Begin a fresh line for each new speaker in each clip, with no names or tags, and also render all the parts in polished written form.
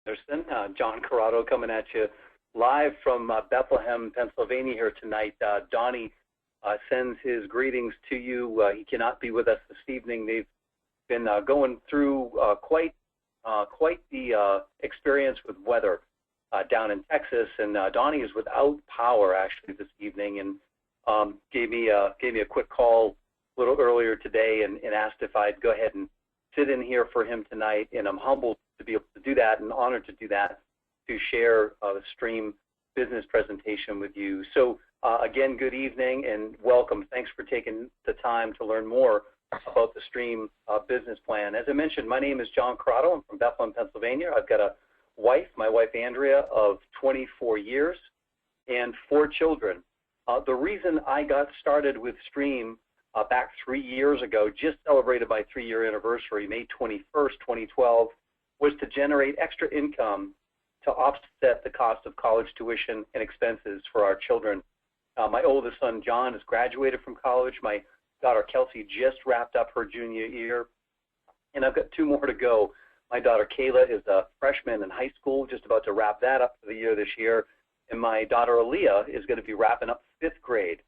Anderson. John Corrado coming at you live from Bethlehem, Pennsylvania here tonight. Donnie sends his greetings to you. He cannot be with us this evening. They've been going through quite the experience with weather down in Texas, and Donnie is without power actually this evening, and gave me a quick call a little earlier today and asked if I'd go ahead and sit in here for him tonight, and I'm humbled to be able to do that and honored to do that, to share the Stream business presentation with you. So again, good evening and welcome. Thanks for taking the time to learn more about the Stream business plan. As I mentioned, my name is John Corrado. I'm from Bethlehem, Pennsylvania. I've got a wife, my wife Andrea, of 24 years and 4 children. The reason I got started with Stream back 3 years ago, just celebrated my 3-year anniversary, May 21st, 2012, was to generate extra income to offset the cost of college tuition and expenses for our children. My oldest son, John, has graduated from college. My daughter, Kelsey, just wrapped up her junior year, and I've got 2 more to go. My daughter, Kayla, is a freshman in high school, just about to wrap that up for the year this year, and my daughter, Aaliyah, is going to be wrapping up 5th grade.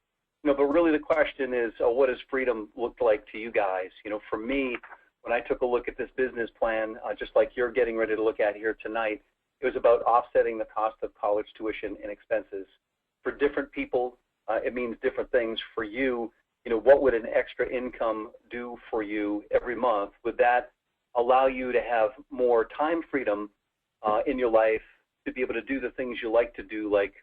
But really the question is, what does freedom look like to you guys? For me, when I took a look at this business plan, just like you're getting ready to look at here tonight, it was about offsetting the cost of college tuition and expenses. For different people, it means different things. For you, what would an extra income do for you every month? Would that allow you to have more time freedom in your life to be able to do the things you like to do, like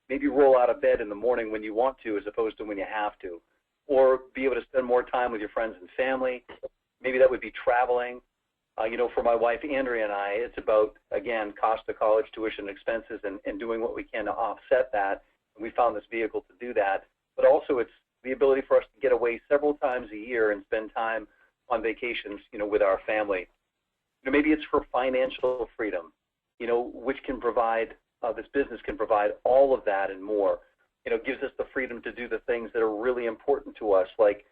maybe roll out of bed in the morning when you want to as opposed to when you have to, or be able to spend more time with your friends and family? Maybe that would be traveling. For my wife Andrea and I, it's about, again, cost of college tuition expenses and doing what we can to offset that. And we found this vehicle to do that. But also it's the ability for us to get away several times a year and spend time on vacations, with our family. Maybe it's for financial freedom, which can provide, this business can provide all of that and more. It gives us the freedom to do the things that are really important to us, like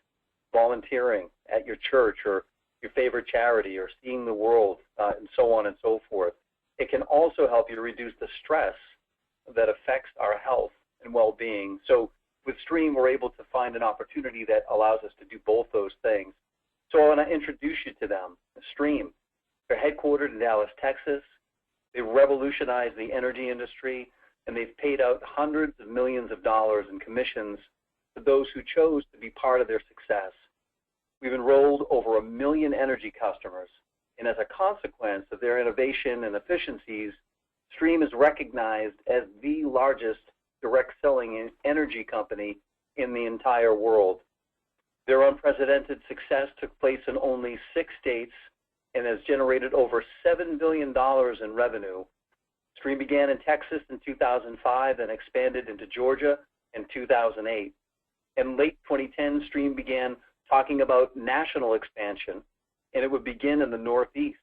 volunteering at your church or your favorite charity or seeing the world and so on and so forth. It can also help you to reduce the stress that affects our health and well-being. So with Stream, we're able to find an opportunity that allows us to do both those things. So I want to introduce you to them. Stream, they're headquartered in Dallas, Texas. They revolutionized the energy industry, and they've paid out hundreds of millions of dollars in commissions to those who chose to be part of their success. We've enrolled over 1 million energy customers, and as a consequence of their innovation and efficiencies, Stream is recognized as the largest direct selling energy company in the entire world. Their unprecedented success took place in only 6 states and has generated over $7 billion in revenue. Stream began in Texas in 2005 and expanded into Georgia in 2008. In late 2010, Stream began talking about national expansion, and it would begin in the Northeast.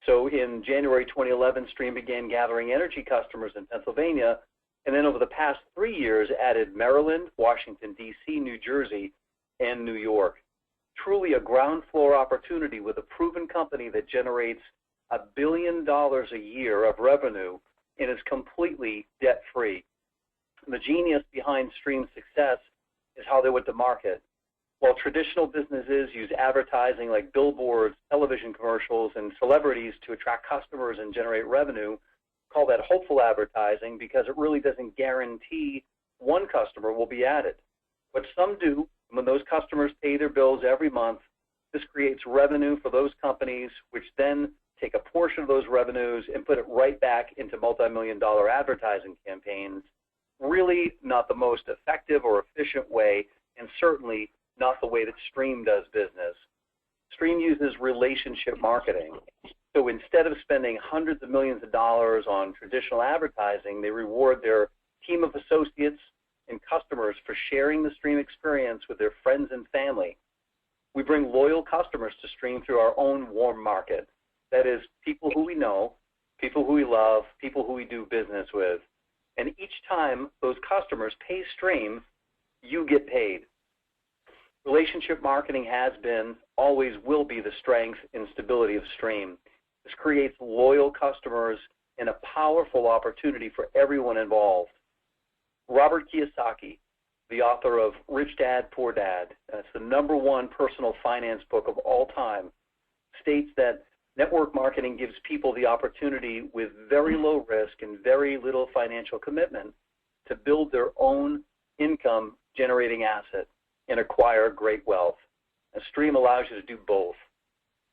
So in January 2011, Stream began gathering energy customers in Pennsylvania, and then over the past 3 years added Maryland, Washington, D.C., New Jersey, and New York. Truly a ground floor opportunity with a proven company that generates $1 billion a year of revenue and is completely debt-free. The genius behind Stream's success is how they went to market. While traditional businesses use advertising like billboards, television commercials, and celebrities to attract customers and generate revenue, call that hopeful advertising because it really doesn't guarantee one customer will be added. But some do. When those customers pay their bills every month, this creates revenue for those companies, which then take a portion of those revenues and put it right back into multi-million-dollar advertising campaigns. Really not the most effective or efficient way, and certainly not the way that Stream does business. Stream uses relationship marketing. So instead of spending hundreds of millions of dollars on traditional advertising, they reward their team of associates and customers for sharing the Stream experience with their friends and family. We bring loyal customers to Stream through our own warm market. That is, people who we know, people who we love, people who we do business with. And each time those customers pay Stream, you get paid. Relationship marketing has been, always will be the strength and stability of Stream. This creates loyal customers and a powerful opportunity for everyone involved. Robert Kiyosaki, the author of Rich Dad, Poor Dad, that's the #1 personal finance book of all time, states that network marketing gives people the opportunity with very low risk and very little financial commitment to build their own income-generating asset and acquire great wealth. And Stream allows you to do both.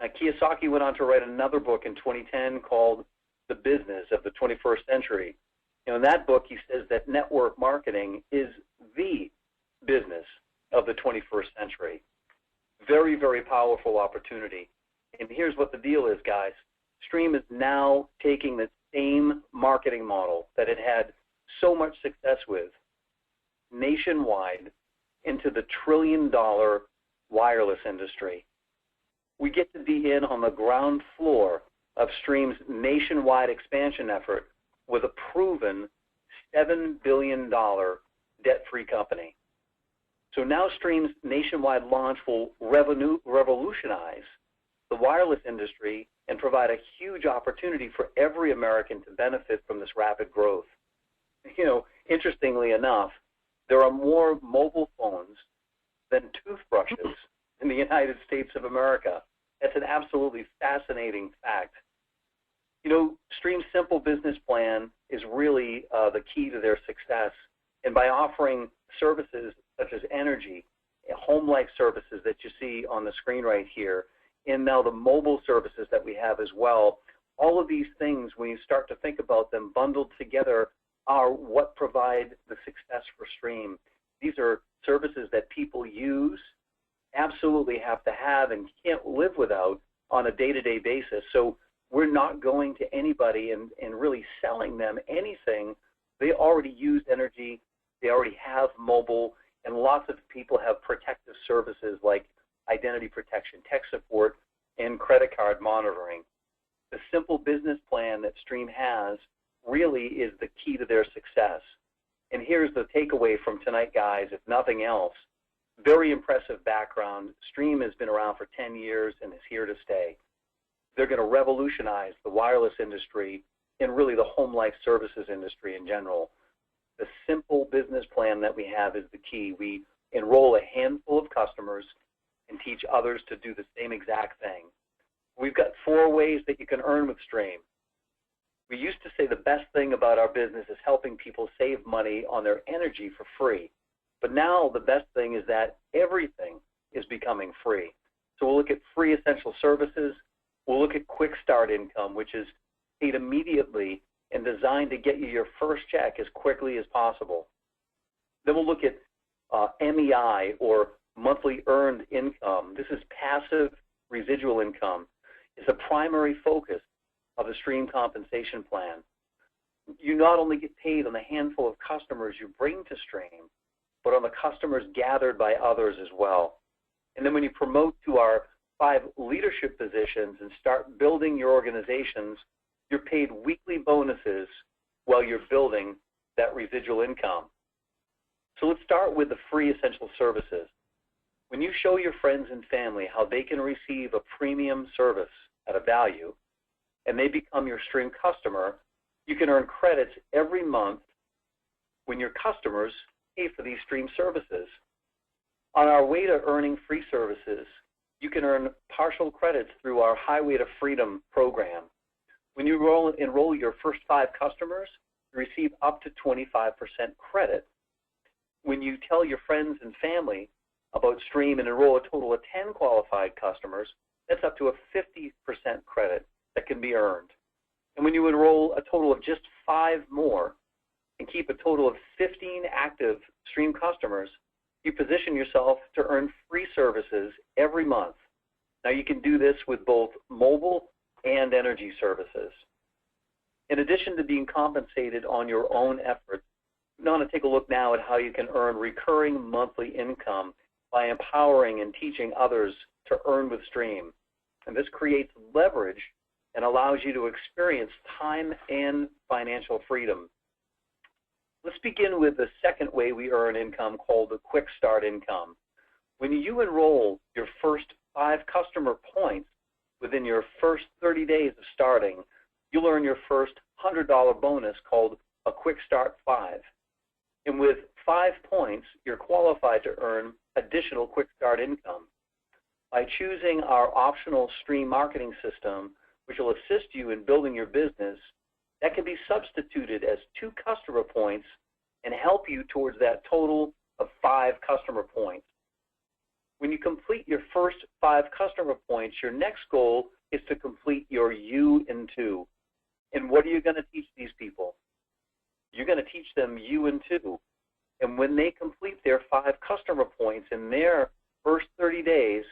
Now, Kiyosaki went on to write another book in 2010 called The Business of the 21st Century. In that book, he says that network marketing is the business of the 21st century. Very, very powerful opportunity. And here's what the deal is, guys. Stream is now taking the same marketing model that it had so much success with nationwide into the trillion-dollar wireless industry. We get to be in on the ground floor of Stream's nationwide expansion effort with a proven $7 billion debt-free company. So now Stream's nationwide launch will revolutionize the wireless industry and provide a huge opportunity for every American to benefit from this rapid growth. Interestingly enough, there are more mobile phones than toothbrushes in the United States of America. That's an absolutely fascinating fact. Stream's simple business plan is really the key to their success. And by offering services such as energy, home life services that you see on the screen right here, and now the mobile services that we have as well, all of these things, when you start to think about them bundled together, are what provide the success for Stream. These are services that people use, absolutely have to have, and can't live without on a day-to-day basis. So we're not going to anybody and really selling them anything. They already use energy, they already have mobile, and lots of people have protective services like identity protection, tech support, and credit card monitoring. The simple business plan that Stream has really is the key to their success. And here's the takeaway from tonight, guys, if nothing else. Very impressive background. Stream has been around for 10 years and is here to stay. They're going to revolutionize the wireless industry and really the home life services industry in general. The simple business plan that we have is the key. We enroll a handful of customers and teach others to do the same exact thing. We've got 4 ways that you can earn with Stream. We used to say the best thing about our business is helping people save money on their energy for free. But now the best thing is that everything is becoming free. So we'll look at free essential services. We'll look at quick start income, which is paid immediately and designed to get you your first check as quickly as possible. Then we'll look at MEI, or monthly earned income. This is passive residual income. It's a primary focus of the Stream compensation plan. You not only get paid on the handful of customers you bring to Stream, but on the customers gathered by others as well. And then when you promote to our 5 leadership positions and start building your organizations, you're paid weekly bonuses while you're building that residual income. So let's start with the free essential services. When you show your friends and family how they can receive a premium service at a value, and they become your Stream customer, you can earn credits every month when your customers pay for these Stream services. On our way to earning free services, you can earn partial credits through our Highway to Freedom program. When you enroll your first 5 customers, you receive up to 25% credit. When you tell your friends and family about Stream and enroll a total of 10 qualified customers, that's up to a 50% credit that can be earned. And when you enroll a total of just 5 more and keep a total of 15 active Stream customers, you position yourself to earn free services every month. Now you can do this with both mobile and energy services. In addition to being compensated on your own efforts, we want to take a look now at how you can earn recurring monthly income by empowering and teaching others to earn with Stream. And this creates leverage and allows you to experience time and financial freedom. Let's begin with the second way we earn income, called the quick start income. When you enroll your first 5 customer points within your first 30 days of starting, you'll earn your first $100 bonus called a Quick Start 5. And with 5 points, you're qualified to earn additional Quick Start income. By choosing our optional stream marketing system, which will assist you in building your business, that can be substituted as 2 customer points and help you towards that total of 5 customer points. When you complete your first 5 customer points, your next goal is to complete your U in 2. And what are you going to teach these people? You're going to teach them U in 2. And when they complete their 5 customer points in their first 30 days,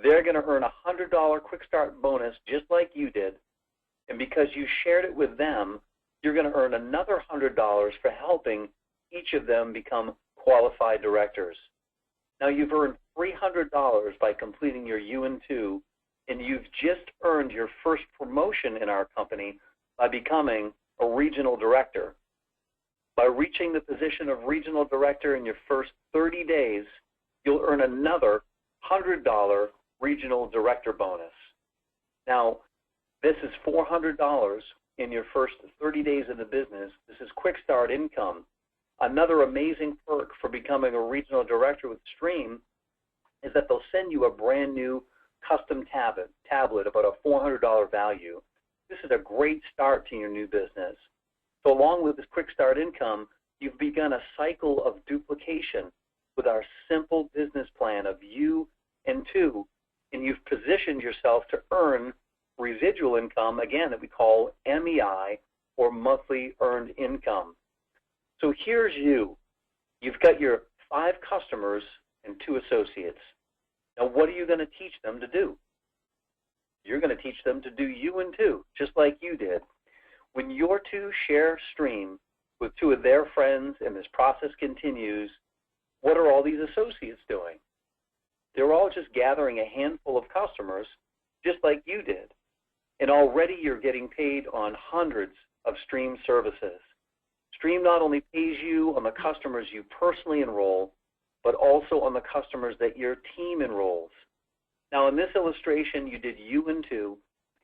they're going to earn a $100 Quick Start bonus just like you did. And because you shared it with them, you're going to earn another $100 for helping each of them become qualified directors. Now you've earned $300 by completing your U in 2, and you've just earned your first promotion in our company by becoming a regional director. By reaching the position of regional director in your first 30 days, you'll earn another $100 regional director bonus. Now, this is $400 in your first 30 days of the business. This is Quick Start income. Another amazing perk for becoming a regional director with Stream is that they'll send you a brand new custom tablet about a $400 value. This is a great start to your new business. So along with this Quick Start income, you've begun a cycle of duplication with our simple business plan of U and 2, and you've positioned yourself to earn residual income, again, that we call MEI, or monthly earned income. So here's you. You've got your 5 customers and 2 associates. Now what are you going to teach them to do? You're going to teach them to do U and 2, just like you did. When your 2 share Stream with 2 of their friends and this process continues, what are all these associates doing? They're all just gathering a handful of customers, just like you did. And already you're getting paid on hundreds of Stream services. Stream not only pays you on the customers you personally enroll, but also on the customers that your team enrolls. Now in this illustration, you did U and 2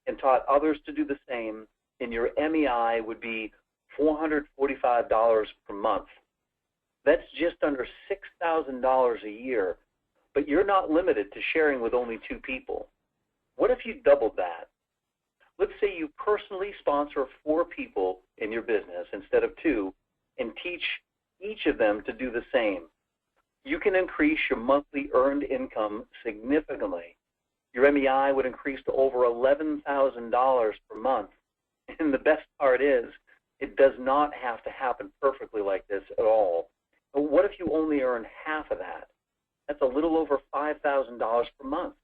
and taught others to do the same, and your MEI would be $445 per month. That's just under $6,000 a year, but you're not limited to sharing with only 2 people. What if you doubled that? Let's say you personally sponsor 4 people in your business instead of 2 and teach each of them to do the same. You can increase your monthly earned income significantly. Your MEI would increase to over $11,000 per month. And the best part is, it does not have to happen perfectly like this at all. But what if you only earn half of that? That's a little over $5,000 per month.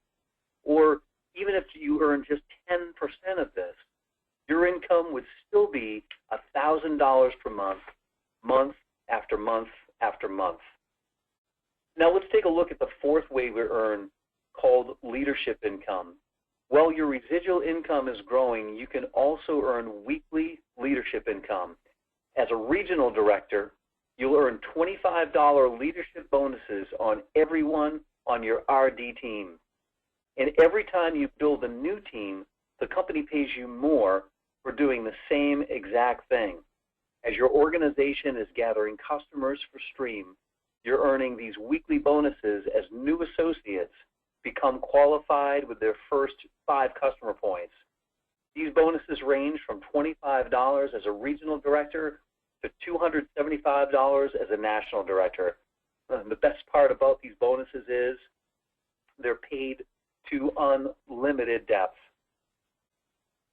Or even if you earn just 10% of this, your income would still be $1,000 per month, month after month after month. Now let's take a look at the 4th way we earn, called leadership income. While your residual income is growing, you can also earn weekly leadership income. As a regional director, you'll earn $25 leadership bonuses on everyone on your RD team. And every time you build a new team, the company pays you more for doing the same exact thing. As your organization is gathering customers for Stream, you're earning these weekly bonuses as new associates become qualified with their first 5 customer points. These bonuses range from $25 as a regional director to $275 as a national director. The best part about these bonuses is they're paid to unlimited depth.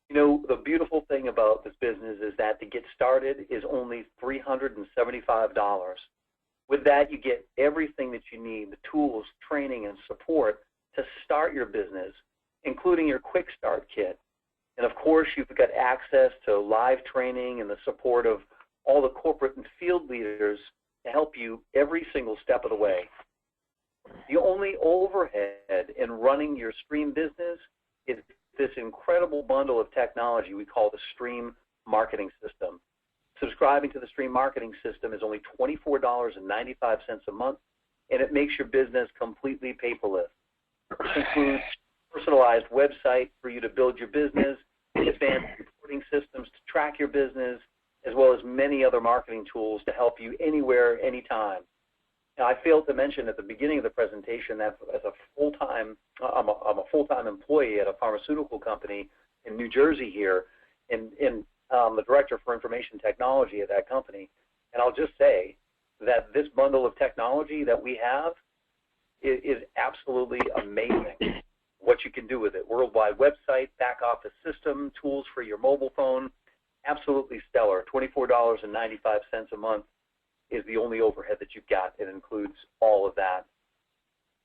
You know, the beautiful thing about this business is that to get started is only $375. With that, you get everything that you need, the tools, training, and support to start your business, including your Quick Start Kit. And of course, you've got access to live training and the support of all the corporate and field leaders to help you every single step of the way. The only overhead in running your Stream business is this incredible bundle of technology we call the Stream Marketing System. Subscribing to the Stream Marketing System is only $24.95 a month, and it makes your business completely paperless. This includes personalized website for you to build your business, advanced reporting systems to track your business, as well as many other marketing tools to help you anywhere, anytime. Now, I failed to mention at the beginning of the presentation that as a full-time, I'm a full-time employee at a pharmaceutical company in New Jersey here, and I'm the director for information technology at that company. And I'll just say that this bundle of technology that we have is absolutely amazing. What you can do with it. Worldwide website, back office system, tools for your mobile phone, absolutely stellar. $24.95 a month is the only overhead that you've got. It includes all of that.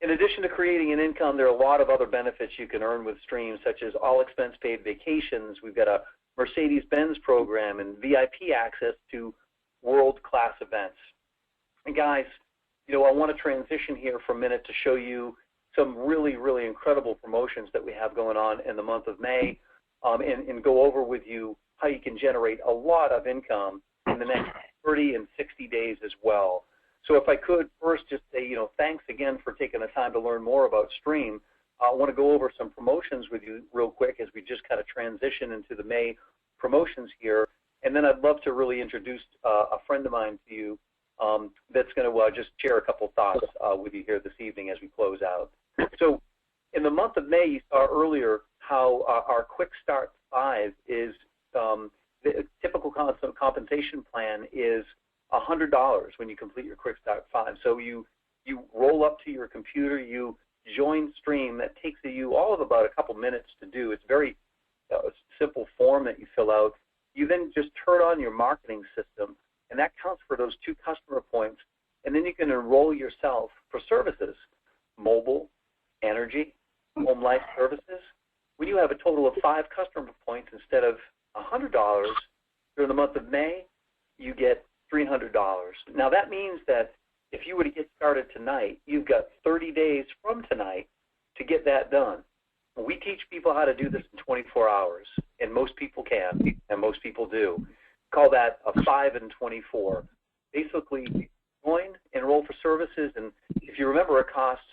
In addition to creating an income, there are a lot of other benefits you can earn with Stream, such as all expense paid vacations. We've got a Mercedes-Benz program and VIP access to world-class events. And guys, you know, I want to transition here for a minute to show you some really, really incredible promotions that we have going on in the month of May, and go over with you how you can generate a lot of income in the next 30 and 60 days as well. So if I could first just say, you know, thanks again for taking the time to learn more about Stream. I want to go over some promotions with you real quick as we just kind of transition into the May promotions here. And then I'd love to really introduce a friend of mine to you that's going to just share a couple thoughts with you here this evening as we close out. So in the month of May, you saw earlier how our Quick Start 5 is, the typical compensation plan is $100 when you complete your Quick Start 5. So you roll up to your computer, you join Stream. That takes you all of about a couple minutes to do. It's very simple form that you fill out. You then just turn on your marketing system, and that counts for those 2 customer points. And then you can enroll yourself for services, mobile, energy, home life services. When you have a total of 5 customer points instead of $100 during the month of May, you get $300. Now that means that if you were to get started tonight, you've got 30 days from tonight to get that done. We teach people how to do this in 24 hours, and most people can, and most people do. Call that a 5 and 24. Basically, join, enroll for services, and if you remember, it costs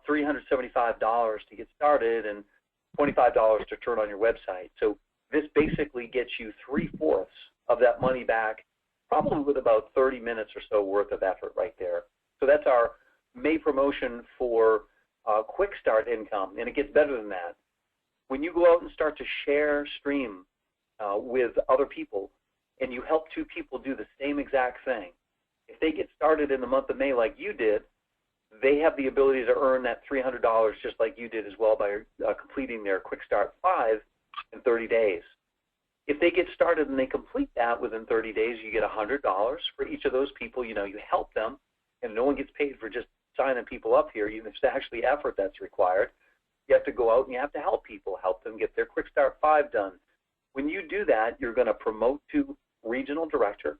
$375 to get started and $25 to turn on your website. So this basically gets you 3/4 of that money back, probably with about 30 minutes or so worth of effort right there. So that's our May promotion for Quick Start income, and it gets better than that. When you go out and start to share Stream with other people, and you help 2 people do the same exact thing, if they get started in the month of May like you did, they have the ability to earn that $300 just like you did as well by completing their Quick Start 5 in 30 days. If they get started and they complete that within 30 days, you get $100 for each of those people. You know, you help them, and no one gets paid for just signing people up here, even if it's actually effort that's required. You have to go out and you have to help people, help them get their Quick Start 5 done. When you do that, you're going to promote to regional director.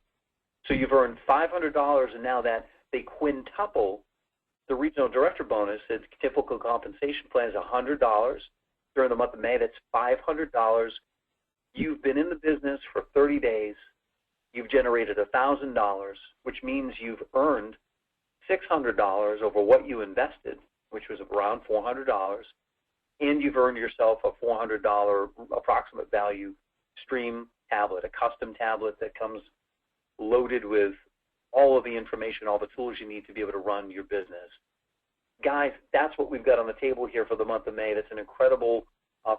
So you've earned $500, and now that they quintuple the regional director bonus. Its typical compensation plan is $100 during the month of May. That's $500. You've been in the business for 30 days. You've generated $1,000, which means you've earned $600 over what you invested, which was around $400, and you've earned yourself a $400 approximate value Stream tablet, a custom tablet that comes loaded with all of the information, all the tools you need to be able to run your business. Guys, that's what we've got on the table here for the month of May. That's an incredible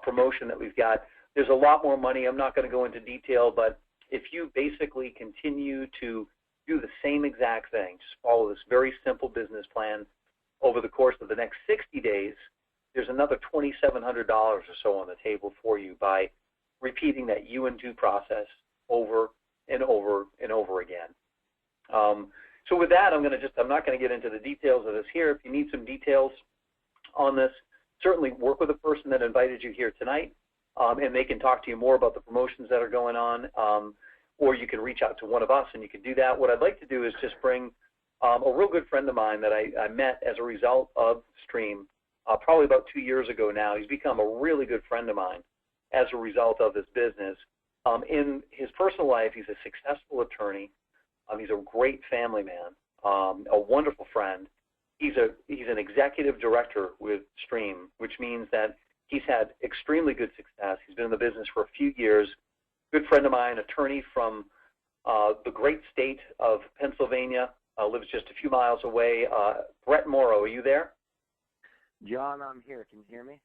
promotion that we've got. There's a lot more money. I'm not going to go into detail, but if you basically continue to do the same exact thing, just follow this very simple business plan over the course of the next 60 days, there's another $2,700 or so on the table for you by repeating that U&2 process over and over and over again. So with that, I'm not going to get into the details of this here. If you need some details on this, certainly work with the person that invited you here tonight, and they can talk to you more about the promotions that are going on, or you can reach out to one of us and you can do that. What I'd like to do is just bring a real good friend of mine that I met as a result of Stream probably about 2 years ago now. He's become a really good friend of mine as a result of this business. In his personal life, he's a successful attorney. He's a great family man, a wonderful friend. He's an executive director with Stream, which means that He's had extremely good success. He's been in the business for a few years. Good friend of mine, attorney from the great state of Pennsylvania, lives just a few miles away. Brett Morrow, are you there?
John, I'm here. Can you hear me?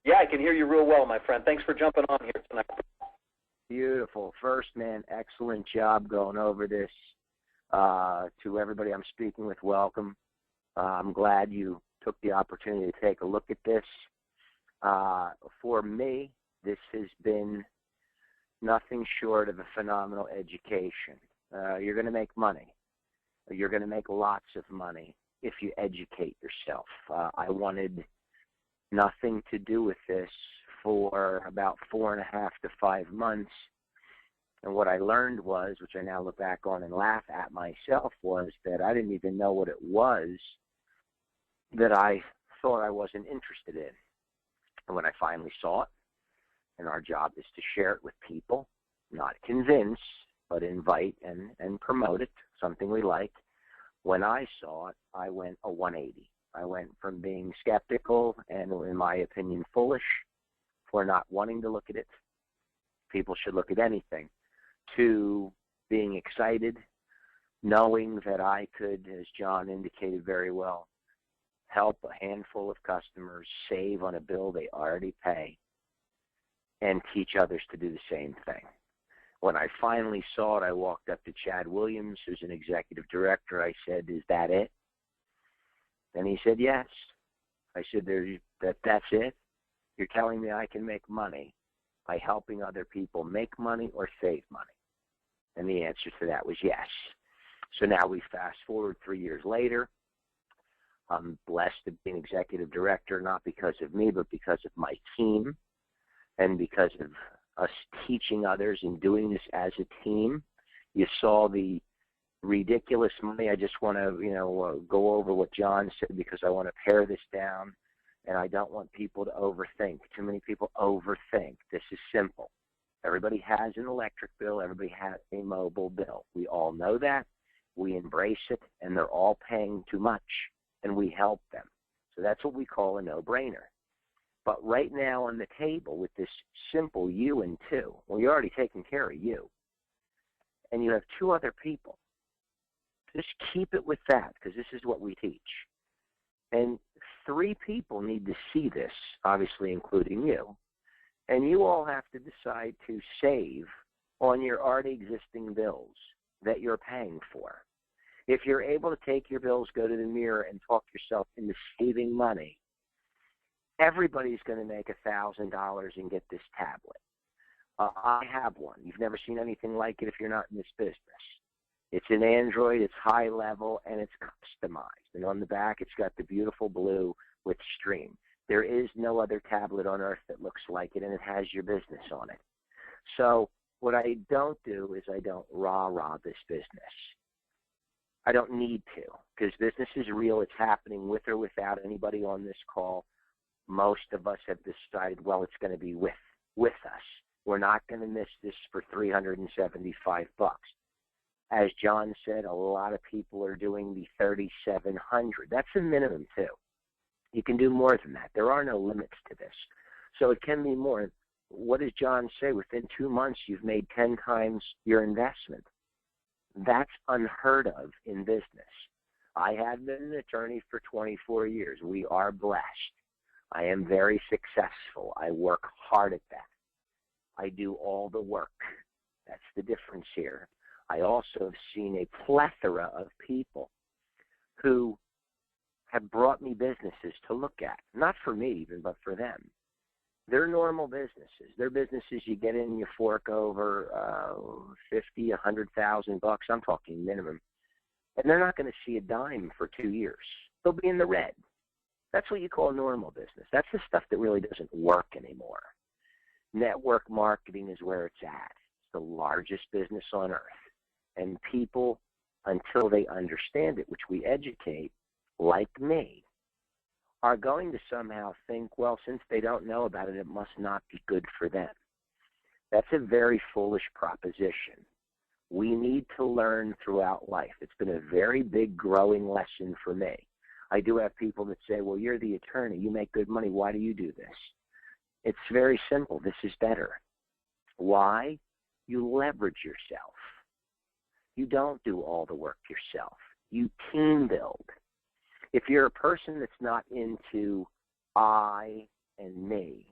Yeah, I can hear you real well, my friend. Thanks for jumping on here tonight.
Beautiful. First, man, excellent job going over this. To everybody I'm speaking with, welcome. I'm glad you took the opportunity to take a look at this. For me, this has been nothing short of a phenomenal education. You're going to make money. You're going to make lots of money if you educate yourself. I wanted nothing to do with this for about 4.5 to 5 months. And what I learned was, which I now look back on and laugh at myself, was that I didn't even know what it was that I thought I wasn't interested in. And when I finally saw it, and our job is to share it with people, not convince, but invite and promote it, something we like. When I saw it, I went a 180. I went from being skeptical and, in my opinion, foolish for not wanting to look at it. People should look at anything. To being excited, knowing that I could, as John indicated very well, help a handful of customers save on a bill they already pay and teach others to do the same thing. When I finally saw it, I walked up to Chad Williams, who's an executive director. I said, "Is that it?" And he said, "Yes." I said, "That's it? You're telling me I can make money by helping other people make money or save money?" And the answer to that was yes. So now we fast forward 3 years later. I'm blessed to be an executive director, not because of me, but because of my team and because of us teaching others and doing this as a team. You saw the ridiculous money. I just want to, go over what John said because I want to pare this down, and I don't want people to overthink. Too many people overthink. This is simple. Everybody has an electric bill. Everybody has a mobile bill. We all know that. We embrace it, and they're all paying too much, and we help them. So that's what we call a no-brainer. But right now on the table with this simple you and two, well, you're already taking care of you, and you have 2 other people. Just keep it with that because this is what we teach. And 3 people need to see this, obviously including you. And you all have to decide to save on your already existing bills that you're paying for. If you're able to take your bills, go to the mirror, and talk yourself into saving money, everybody's going to make $1,000 and get this tablet. I have one. You've never seen anything like it if you're not in this business. It's an Android, it's high level, and it's customized. And on the back, it's got the beautiful blue with Stream. There is no other tablet on earth that looks like it, and it has your business on it. So what I don't do is I don't rah-rah this business. I don't need to, because business is real. It's happening with or without anybody on this call. Most of us have decided, well, it's going to be with us. We're not going to miss this for $375. As John said, a lot of people are doing the $3,700. That's a minimum, too. You can do more than that. There are no limits to this. So it can be more. What does John say? Within 2 months, you've made 10 times your investment. That's unheard of in business. I have been an attorney for 24 years. We are blessed. I am very successful. I work hard at that. I do all the work. That's the difference here. I also have seen a plethora of people who have brought me businesses to look at. Not for me even, but for them. They're normal businesses. They're businesses you get in, you fork over $50,000, $100,000. I'm talking minimum. And they're not going to see a dime for 2 years. They'll be in the red. That's what you call normal business. That's the stuff that really doesn't work anymore. Network marketing is where it's at. It's the largest business on earth. And people, until they understand it, which we educate, like me, are going to somehow think, well, since they don't know about it, it must not be good for them. That's a very foolish proposition. We need to learn throughout life. It's been a very big growing lesson for me. I do have people that say, well, you're the attorney. You make good money. Why do you do this? It's very simple. This is better. Why? You leverage yourself. You don't do all the work yourself. You team build. If you're a person that's not into I and me,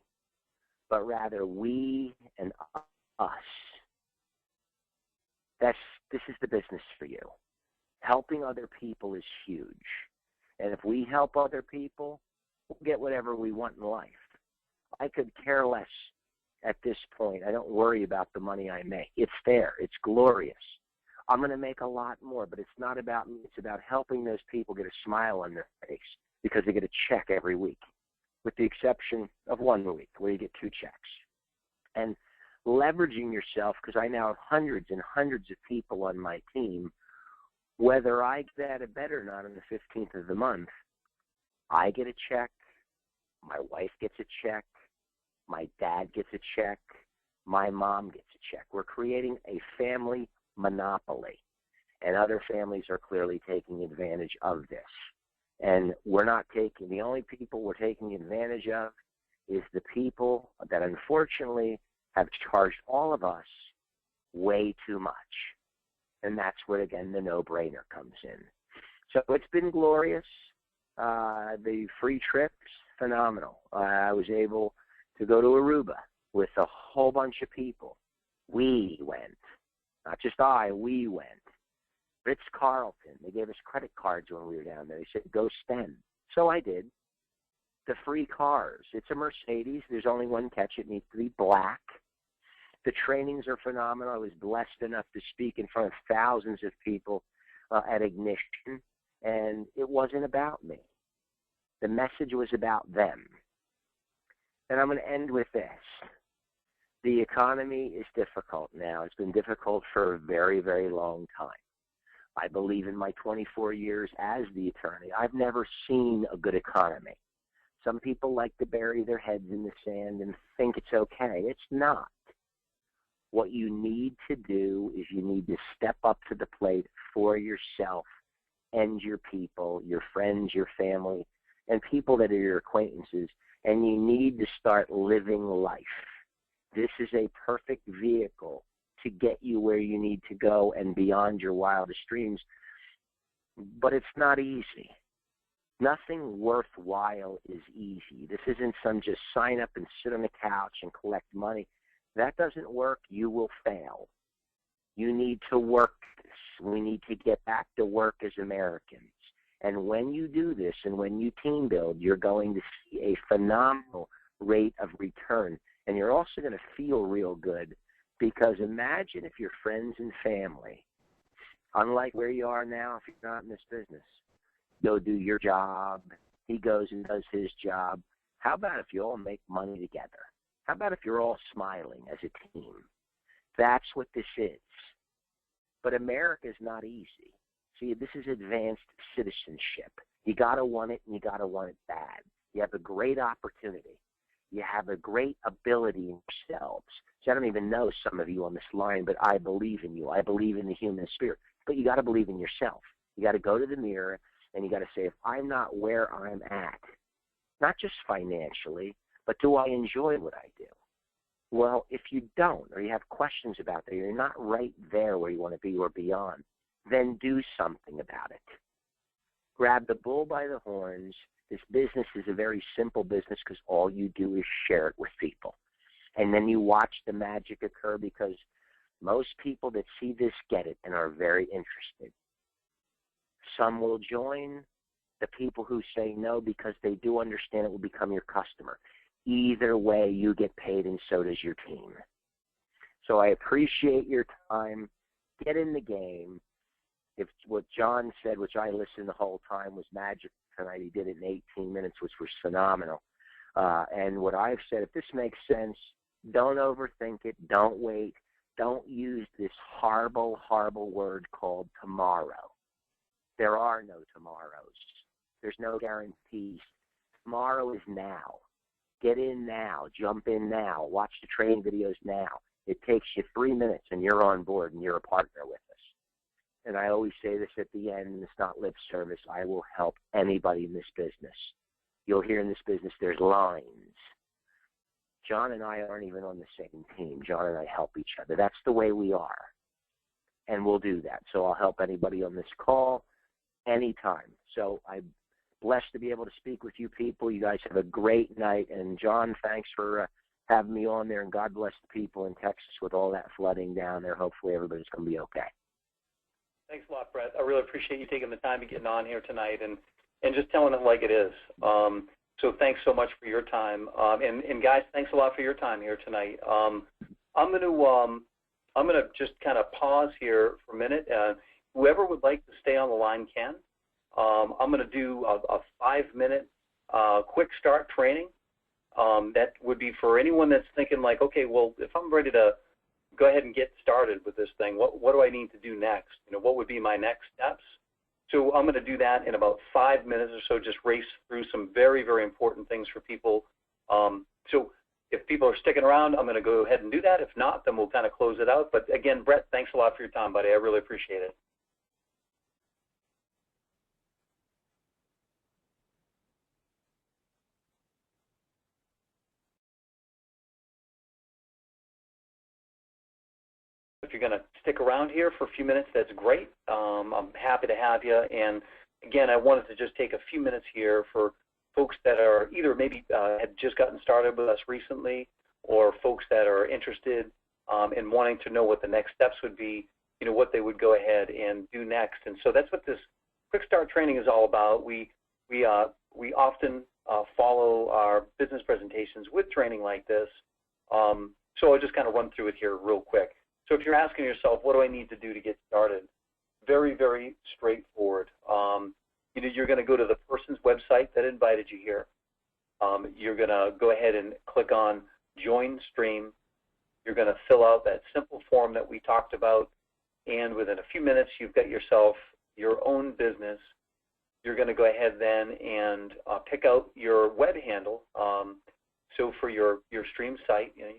but rather we and us, this is the business for you. Helping other people is huge. And if we help other people, we'll get whatever we want in life. I could care less at this point. I don't worry about the money I make. It's there. It's glorious. I'm going to make a lot more, but it's not about me. It's about helping those people get a smile on their face because they get a check every week, with the exception of 1 week where you get 2 checks. And leveraging yourself, because I now have hundreds and hundreds of people on my team, whether I get out of bed or not on the 15th of the month, I get a check, my wife gets a check, my dad gets a check, my mom gets a check. We're creating a family monopoly, and other families are clearly taking advantage of this. And we're not taking, the only people we're taking advantage of is the people that unfortunately have charged all of us way too much. And that's where, again, the no-brainer comes in. So it's been glorious. The free trips, phenomenal. I was able to go to Aruba with a whole bunch of people. We went. Not just we went. Ritz-Carlton, they gave us credit cards when we were down there. They said, go spend. So I did. The free cars. It's a Mercedes. There's only one catch. It needs to be black. The trainings are phenomenal. I was blessed enough to speak in front of thousands of people at Ignition, and it wasn't about me. The message was about them. And I'm going to end with this. The economy is difficult now. It's been difficult for a very, very long time. I believe in my 24 years as the attorney, I've never seen a good economy. Some people like to bury their heads in the sand and think it's okay. It's not. What you need to do is you need to step up to the plate for yourself and your people, your friends, your family, and people that are your acquaintances, and you need to start living life. This is a perfect vehicle to get you where you need to go and beyond your wildest dreams, but it's not easy. Nothing worthwhile is easy. This isn't some just sign up and sit on the couch and collect money. That doesn't work. You will fail. You need to work this. We need to get back to work as Americans. And when you do this and when you team build, you're going to see a phenomenal rate of return. And you're also going to feel real good, because imagine if your friends and family, unlike where you are now if you're not in this business, go do your job, he goes and does his job. How about if you all make money together? How about if you're all smiling as a team? That's what this is. But America is not easy. See, this is advanced citizenship. You got to want it, and you got to want it bad. You have a great opportunity. You have a great ability in yourselves. So I don't even know some of you on this line, but I believe in you. I believe in the human spirit. But you got to believe in yourself. You got to go to the mirror, and you got to say, if I'm not where I'm at, not just financially, but do I enjoy what I do? Well, if you don't, or you have questions about that, you're not right there where you want to be or beyond, then do something about it. Grab the bull by the horns. This business is a very simple business because all you do is share it with people. And then you watch the magic occur, because most people that see this get it and are very interested. Some will join. The people who say no, because they do understand it, will become your customer. Either way, you get paid, and so does your team. So I appreciate your time. Get in the game. If what John said, which I listened the whole time, was magic tonight, he did it in 18 minutes, which was phenomenal. And what I've said, if this makes sense, don't overthink it. Don't wait. Don't use this horrible, horrible word called tomorrow. There are no tomorrows. There's no guarantees. Tomorrow is now. Get in now. Jump in now. Watch the training videos now. It takes you 3 minutes, and you're on board, and you're a partner with us. And I always say this at the end, and it's not lip service. I will help anybody in this business. You'll hear in this business there's lines. John and I aren't even on the same team. John and I help each other. That's the way we are, and we'll do that. So I'll help anybody on this call anytime. So I'm blessed to be able to speak with you people. You guys have a great night. And, John, thanks for having me on there, and God bless the people in Texas with all that flooding down there. Hopefully everybody's going to be okay.
Thanks a lot, Brett. I really appreciate you taking the time to getting on here tonight and just telling it like it is. So thanks so much for your time. And guys, thanks a lot for your time here tonight. I'm going to just kind of pause here for a minute. Whoever would like to stay on the line can. I'm going to do a 5-minute quick start training. That would be for anyone that's thinking like, okay, well, if I'm ready to go ahead and get started with this thing, what do I need to do next? You know, what would be my next steps? So I'm going to do that in about 5 minutes or so, just race through some very, very important things for people. So if people are sticking around, I'm going to go ahead and do that. If not, then we'll kind of close it out. But again, Brett, thanks a lot for your time, buddy. I really appreciate it. If you're going to stick around here for a few minutes, that's great. I'm happy to have you. And again, I wanted to just take a few minutes here for folks that are either maybe had just gotten started with us recently, or folks that are interested in wanting to know what the next steps would be, you know, what they would go ahead and do next. And so that's what this quick start training is all about. We often follow our business presentations with training like this. So I'll just kind of run through it here real quick. So if you're asking yourself, what do I need to do to get started? Very, very straightforward. You know, you're going to go to the person's website that invited you here. You're going to go ahead and click on Join Stream. You're going to fill out that simple form that we talked about, and within a few minutes, you've got yourself your own business. You're going to go ahead then and pick out your web handle. So for your stream site, you know,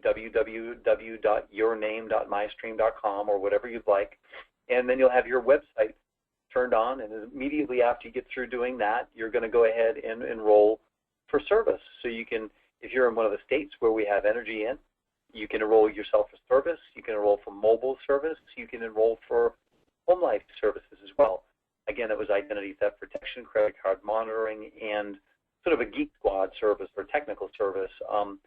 www.yourname.mystream.com or whatever you'd like, and then you'll have your website turned on, and immediately after you get through doing that, you're going to go ahead and enroll for service. So you can, if you're in one of the states where we have energy in, you can enroll yourself for service, you can enroll for mobile service, you can enroll for home life services as well. Again, it was identity theft protection, credit card monitoring, and sort of a geek squad service or technical service to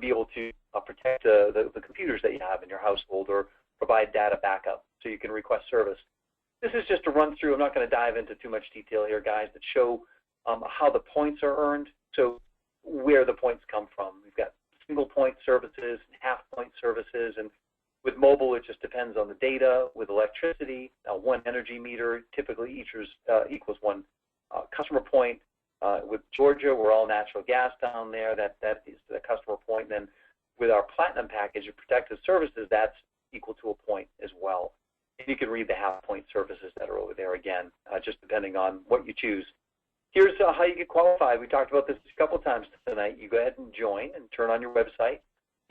be able to protect the computers that you have in your household or provide data backup so you can request service. This is just a run through. I'm not going to dive into too much detail here, guys, that show how the points are earned, so where the points come from. We've got single point services and half point services, and with mobile it just depends on the data. With electricity, one energy meter typically equals one customer point. With Georgia, we're all natural gas down there. That is the customer point. And then with our platinum package of protective services, that's equal to a point as well. And you can read the half-point services that are over there again, just depending on what you choose. Here's how you get qualified. We talked about this a couple times tonight. You go ahead and join and turn on your website.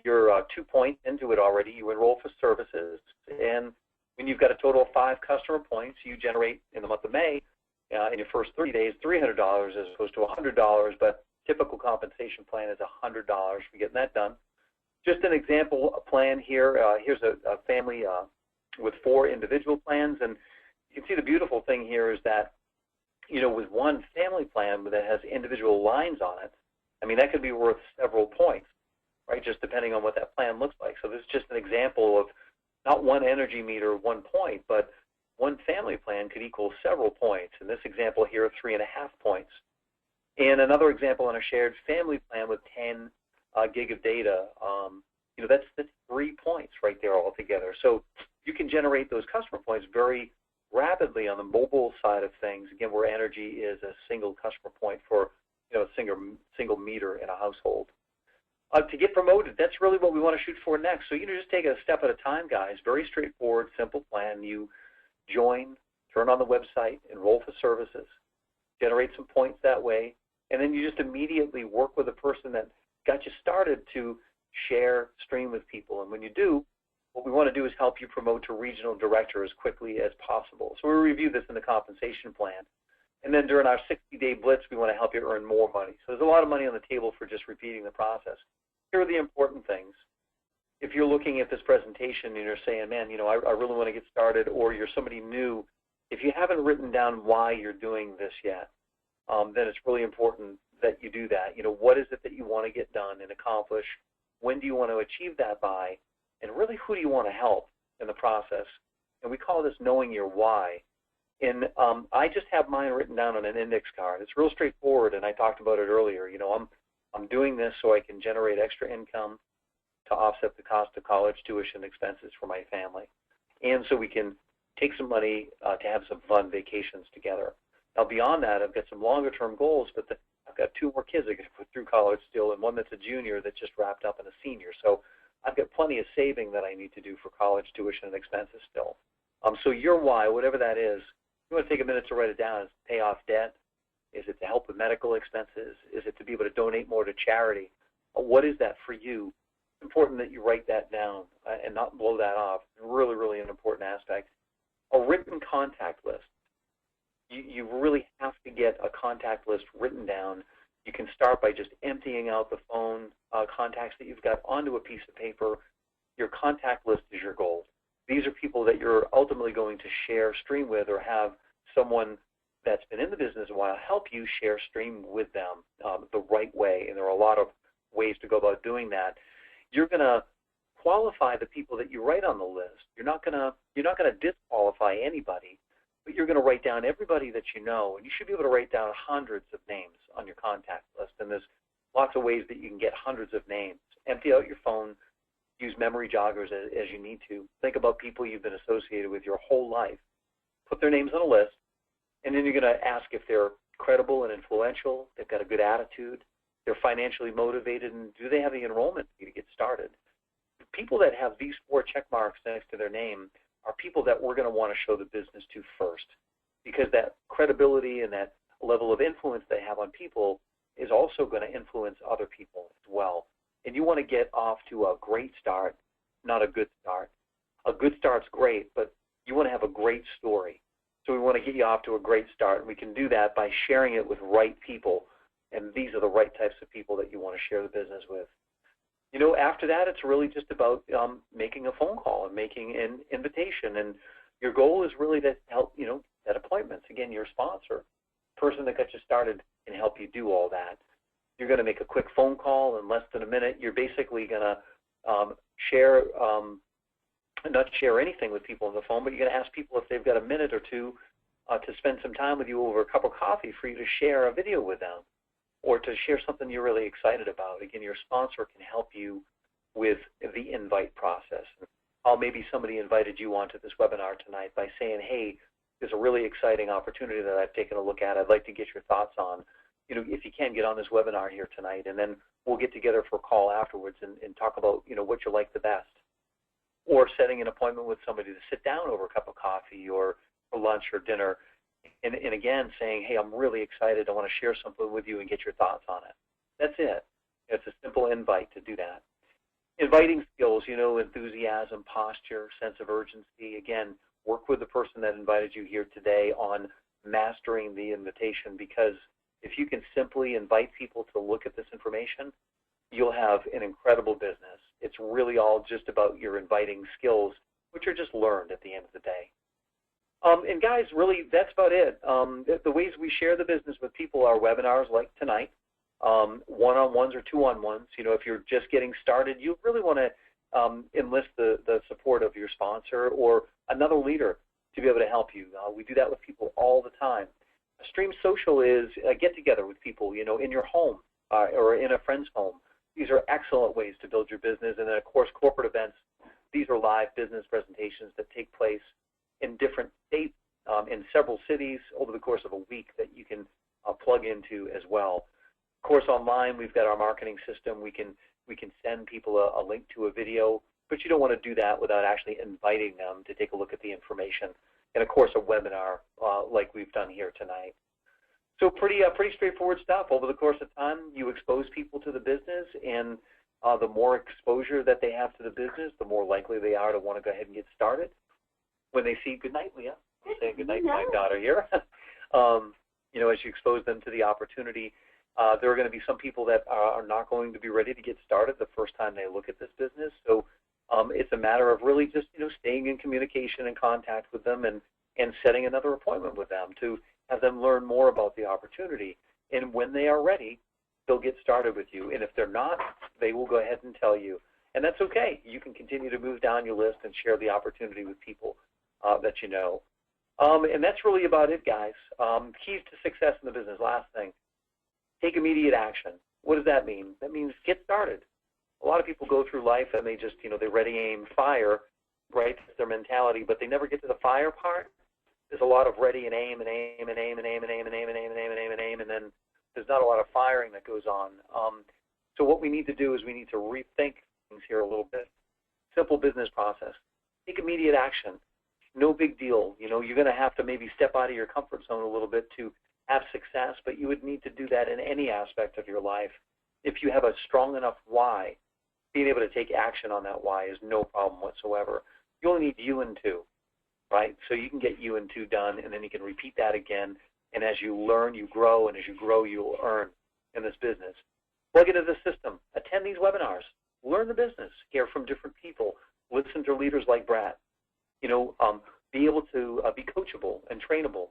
You're 2 points into it already. You enroll for services. And when you've got a total of 5 customer points, you generate in the month of May, in your first 30 days, $300 as opposed to $100, but typical compensation plan is $100 for getting that done. Just an example plan here. Here's a family with 4 individual plans, and you can see the beautiful thing here is that, you know, with one family plan that has individual lines on it, I mean, that could be worth several points, right, just depending on what that plan looks like. So this is just an example of not one energy meter, 1 point, but one family plan could equal several points. In this example here, 3.5 points. And another example on a shared family plan with 10 gig of data, you know, that's 3 points right there altogether. So you can generate those customer points very rapidly on the mobile side of things, again, where energy is a single customer point for, you know, a single meter in a household. To get promoted, that's really what we want to shoot for next. So you know, just take it a step at a time, guys. Very straightforward, simple plan. You join, turn on the website, enroll for services, generate some points that way, and then you just immediately work with the person that got you started to share, stream with people. And when you do, what we want to do is help you promote to regional director as quickly as possible. So we review this in the compensation plan. And then during our 60-day blitz, we want to help you earn more money. So there's a lot of money on the table for just repeating the process. Here are the important things. If you're looking at this presentation and you're saying, man, I really want to get started, or you're somebody new, if you haven't written down why you're doing this yet, then it's really important that you do that. What is it that you want to get done and accomplish? When do you want to achieve that by? And really, who do you want to help in the process? And we call this knowing your why. And I just have mine written down on an index card. It's real straightforward, and I talked about it earlier. I'm doing this so I can generate extra income to offset the cost of college tuition expenses for my family, and so we can take some money to have some fun vacations together. Now, beyond that, I've got some longer-term goals, but I've got 2 more kids I can put through college still, and one that's a junior that just wrapped up in a senior. So I've got plenty of saving that I need to do for college tuition and expenses still. So your why, whatever that is, you want to take a minute to write it down. Is it to pay off debt? Is it to help with medical expenses? Is it to be able to donate more to charity? What is that for you? It's important that you write that down and not blow that off. Really, really an important aspect. A written contact list. You really have to get a contact list written down. You can start by just emptying out the phone contacts that you've got onto a piece of paper. Your contact list is your goal. These are people that you're ultimately going to share stream with, or have someone that's been in the business a while help you share stream with them the right way. And there are a lot of ways to go about doing that. You're going to qualify the people that you write on the list. You're not going to disqualify anybody, but you're going to write down everybody that you know, and you should be able to write down hundreds of names on your contact list. And there's lots of ways that you can get hundreds of names. Empty out your phone. Use memory joggers as you need to. Think about people you've been associated with your whole life. Put their names on a list, and then you're going to ask if they're credible and influential, they've got a good attitude, they're financially motivated, and do they have the enrollment to get started? The people that have these 4 check marks next to their name are people that we're going to want to show the business to first, because that credibility and that level of influence they have on people is also going to influence other people as well. And you want to get off to a great start, not a good start. A good start's great, but you want to have a great story. So we want to get you off to a great start, and we can do that by sharing it with right people. And these are the right types of people that you want to share the business with. After that, it's really just about making a phone call and making an invitation. And your goal is really to help, set appointments. Again, your sponsor, person that got you started, can help you do all that. You're going to make a quick phone call in less than a minute. You're basically going to not share anything with people on the phone, but you're going to ask people if they've got a minute or two to spend some time with you over a cup of coffee for you to share a video with them, or to share something you're really excited about. Again, your sponsor can help you with the invite process. Maybe somebody invited you onto this webinar tonight by saying, hey, there's a really exciting opportunity that I've taken a look at. I'd like to get your thoughts on. If you can, get on this webinar here tonight, and then we'll get together for a call afterwards and talk about, what you like the best. Or setting an appointment with somebody to sit down over a cup of coffee or for lunch or dinner, and again saying, hey, I'm really excited. I want to share something with you and get your thoughts on it. That's it. It's a simple invite to do that. Inviting skills, enthusiasm, posture, sense of urgency. Again, work with the person that invited you here today on mastering the invitation, because if you can simply invite people to look at this information, you'll have an incredible business. It's really all just about your inviting skills, which are just learned at the end of the day. And guys, really, that's about it. The ways we share the business with people are webinars like tonight, one-on-ones or two-on-ones. If you're just getting started, you really want to enlist the support of your sponsor or another leader to be able to help you. We do that with people all the time. A stream social is a get-together with people, in your home or in a friend's home. These are excellent ways to build your business. And then, of course, corporate events. These are live business presentations that take place in different states, in several cities over the course of a week that you can plug into as well. Of course, online, we've got our marketing system. We can send people a link to a video, but you don't want to do that without actually inviting them to take a look at the information. And, of course, a webinar like we've done here tonight. So pretty straightforward stuff. Over the course of time, you expose people to the business, and the more exposure that they have to the business, the more likely they are to want to go ahead and get started. When they see, good night, Leah. I'm saying good night to my daughter here. As you expose them to the opportunity, There are going to be some people that are not going to be ready to get started the first time they look at this business. So it's a matter of really just staying in communication and contact with them and setting another appointment with them to have them learn more about the opportunity. And when they are ready, they'll get started with you. And if they're not, they will go ahead and tell you. And that's okay. You can continue to move down your list and share the opportunity with people that you know. And that's really about it, guys. Keys to success in the business. Last thing, take immediate action. What does that mean? That means get started. A lot of people go through life and they just, they ready, aim, fire, right? That's their mentality, but they never get to the fire part. There's a lot of ready and aim and aim and aim and aim and aim and aim and aim and aim and aim and aim, and then there's not a lot of firing that goes on. So what we need to do is we need to rethink things here a little bit. Simple business process. Take immediate action. No big deal. You're going to have to maybe step out of your comfort zone a little bit to have success, but you would need to do that in any aspect of your life. If you have a strong enough why, being able to take action on that why is no problem whatsoever. You only need you and two, right? So you can get you and two done, and then you can repeat that again. And as you learn, you grow, and as you grow, you'll earn in this business. Plug into the system. Attend these webinars. Learn the business. Hear from different people. Listen to leaders like Brad. Be able to be coachable and trainable,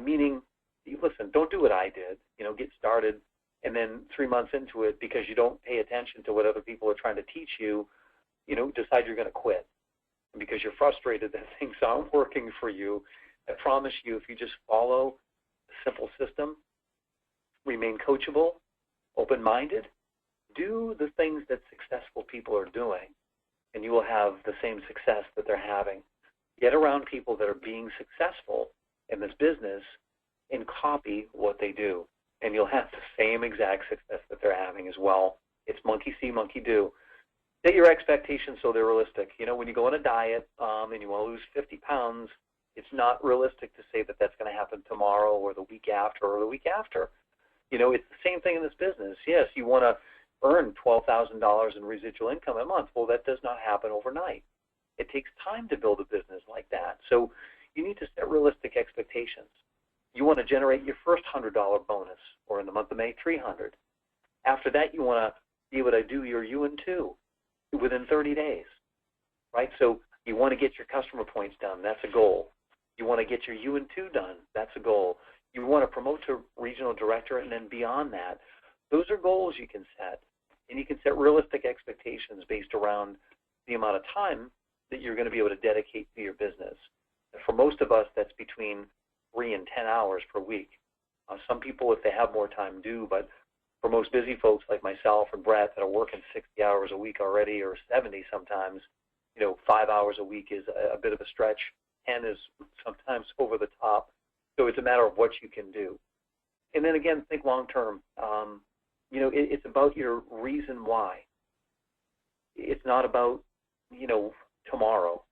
meaning, listen, don't do what I did. Get started, and then 3 months into it, because you don't pay attention to what other people are trying to teach you, decide you're going to quit because you're frustrated that things aren't working for you. I promise you, if you just follow a simple system, remain coachable, open-minded, do the things that successful people are doing, and you will have the same success that they're having. Get around people that are being successful in this business and copy what they do, and you'll have the same exact success that they're having as well. It's monkey see, monkey do. Set your expectations so they're realistic. When you go on a diet and you want to lose 50 pounds, it's not realistic to say that that's going to happen tomorrow or the week after or the week after. It's the same thing in this business. Yes, you want to earn $12,000 in residual income a month. Well, that does not happen overnight. It takes time to build a business like that. So you need to set realistic expectations. You want to generate your first $100 bonus, or in the month of May, $300. After that, you want to be able to do your U&2 within 30 days, right? So you want to get your customer points done. That's a goal. You want to get your U&2 done. That's a goal. You want to promote to regional director, and then beyond that. Those are goals you can set, and you can set realistic expectations based around the amount of time that you're going to be able to dedicate to your business. For most of us, that's between 3 and 10 hours per week. Some people, if they have more time, do, but for most busy folks like myself and Brett that are working 60 hours a week already, or 70 sometimes, 5 hours a week is a bit of a stretch. 10 is sometimes over the top. So it's a matter of what you can do. And then again, think long term. It's about your reason why. It's not about, tomorrow.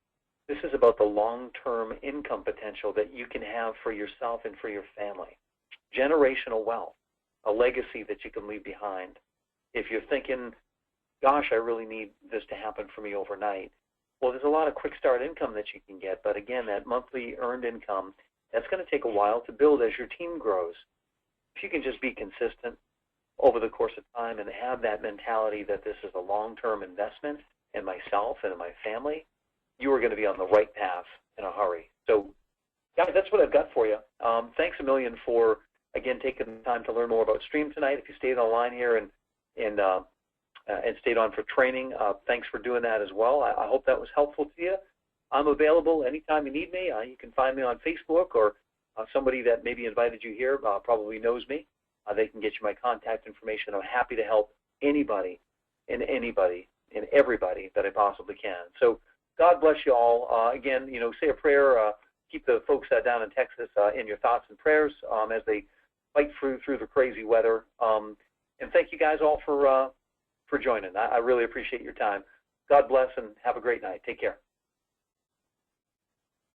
This is about the long-term income potential that you can have for yourself and for your family. Generational wealth, a legacy that you can leave behind. If you're thinking, gosh, I really need this to happen for me overnight, well, there's a lot of quick start income that you can get, but again, that monthly earned income, that's going to take a while to build as your team grows. If you can just be consistent over the course of time and have that mentality that this is a long-term investment in myself and in my family, you are going to be on the right path in a hurry. So, guys, that's what I've got for you. Thanks a million for, again, taking the time to learn more about Stream tonight. If you stayed online here and stayed on for training, thanks for doing that as well. I hope that was helpful to you. I'm available anytime you need me. You can find me on Facebook, or somebody that maybe invited you here probably knows me. They can get you my contact information. I'm happy to help anybody and everybody that I possibly can. So God bless you all. Again, say a prayer. Keep the folks down in Texas in your thoughts and prayers as they fight through the crazy weather. And thank you guys all for joining. I really appreciate your time. God bless and have a great night. Take care.